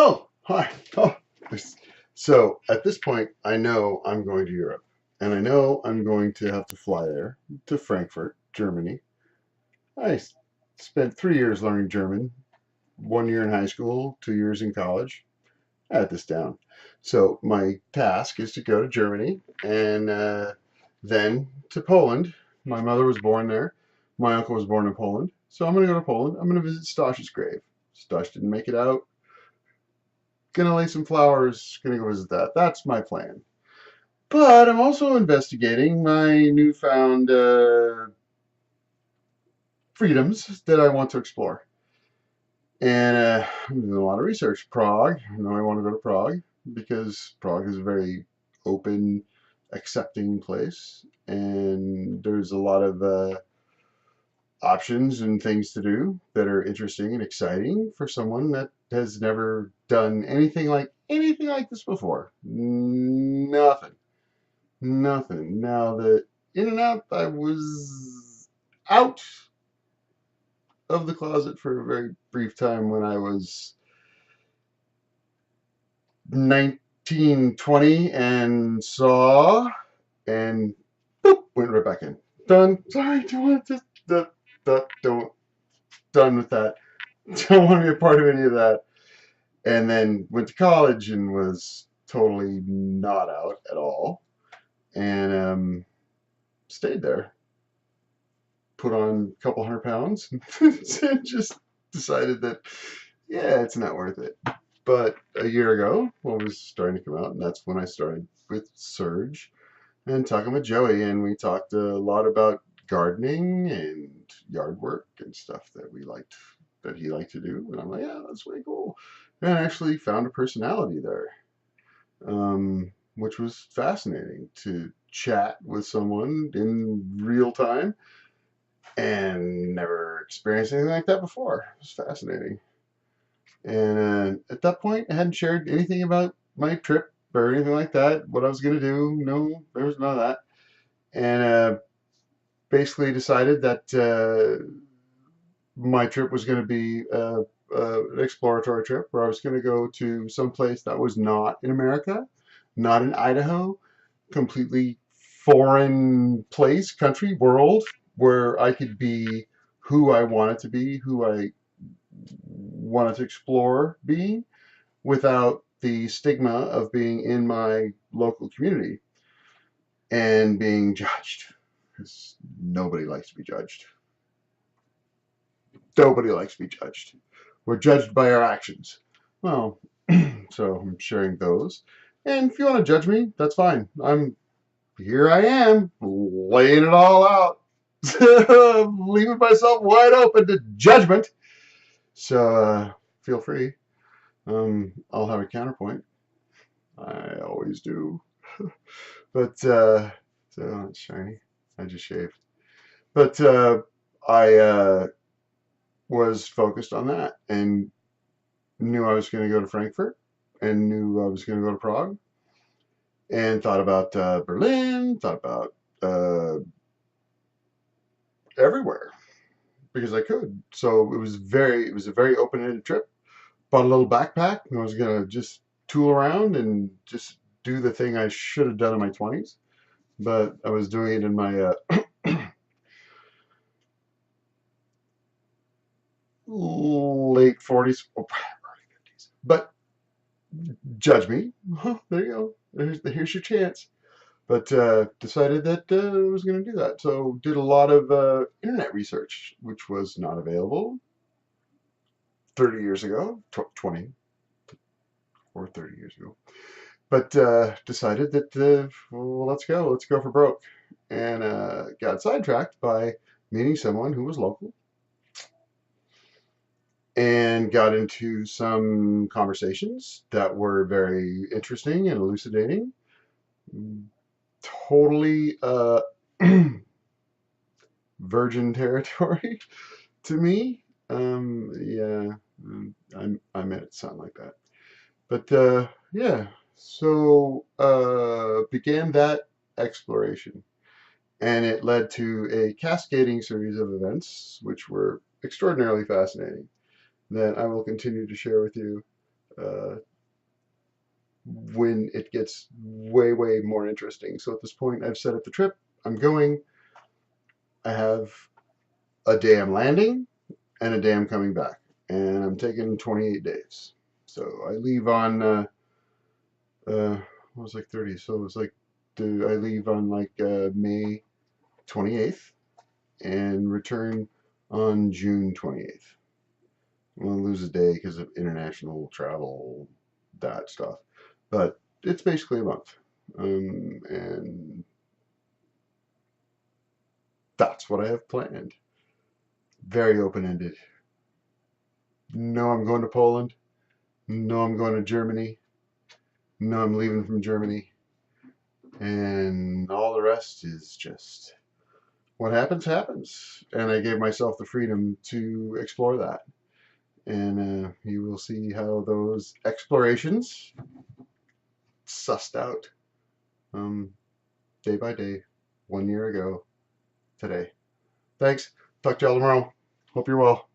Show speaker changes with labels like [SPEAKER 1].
[SPEAKER 1] Oh, hi. Oh, so at this point, I know I'm going to Europe, and I know I'm going to have to fly there to Frankfurt, Germany. I spent 3 years learning German, 1 year in high school, 2 years in college. I had this down. So my task is to go to Germany and then to Poland. My mother was born there. My uncle was born in Poland. So I'm going to go to Poland. I'm going to visit Stosh's grave. Stosh didn't make it out. Gonna lay some flowers, gonna go visit that. That's my plan. But I'm also investigating my newfound freedoms that I want to explore. And I'm doing a lot of research. Prague, I know I want to go to Prague because Prague is a very open, accepting place. And there's a lot of options and things to do that are interesting and exciting for someone that has never done anything like this before. Nothing. Nothing. Now the in and out, I was out of the closet for a very brief time when I was 19, 20 and saw and boop, went right back in. Done. Sorry, don't want to don't done with that. Don't want to be a part of any of that. And then went to college and was totally not out at all. And stayed there. Put on a couple 100 pounds and just decided that, yeah, it's not worth it. But a year ago, what was starting to come out, and that's when I started with Surge and talking with Joey, and we talked a lot about gardening and yard work and stuff that he liked to do. And I'm like, yeah, that's way cool. And I actually found a personality there, which was fascinating to chat with someone in real time and never experienced anything like that before. It was fascinating. And at that point, I hadn't shared anything about my trip or anything like that, what I was going to do. No, there was none of that. And basically decided that my trip was going to be an exploratory trip where I was going to go to some place that was not in America, not in Idaho, completely foreign place, country, world, where I could be who I wanted to be, who I wanted to explore being, without the stigma of being in my local community and being judged. Because nobody likes to be judged. Nobody likes to be judged. We're judged by our actions. Well, so I'm sharing those. And if you want to judge me, that's fine. Here I am, laying it all out, leaving myself wide open to judgment. So feel free. I'll have a counterpoint. I always do. But so it's shiny. I just shaved. But I was focused on that and knew I was going to go to Frankfurt and knew I was going to go to Prague and thought about Berlin, thought about everywhere because I could. So it was a very open-ended trip. Bought a little backpack and I was going to just tool around and just do the thing I should have done in my 20s, but I was doing it in my late 40s, early 50s. But judge me. There you go. Here's your chance. But decided that I was going to do that. So did a lot of internet research, which was not available 30 years ago, 20 or 30 years ago. But decided that, well, let's go for broke. And got sidetracked by meeting someone who was local and got into some conversations that were very interesting and elucidating. Totally virgin territory to me. Yeah, I meant it sound like that. But yeah, so began that exploration. And it led to a cascading series of events, which were extraordinarily fascinating, that I will continue to share with you uh, when it gets way, way more interesting. So at this point, I've set up the trip. I'm going. I have a day I'm landing and a day I'm coming back. And I'm taking 28 days. So I leave on, what was like 30? So it was like, I leave on like May 28th and return on June 28th. I'm going to lose a day because of international travel, that stuff. But it's basically a month. And that's what I have planned. Very open ended. No, I'm going to Poland. No, I'm going to Germany. No, I'm leaving from Germany. And all the rest is just what happens, happens. And I gave myself the freedom to explore that. And you will see how those explorations sussed out um, day by day, 1 year ago today. Thanks. Talk to y'all tomorrow. Hope you're well.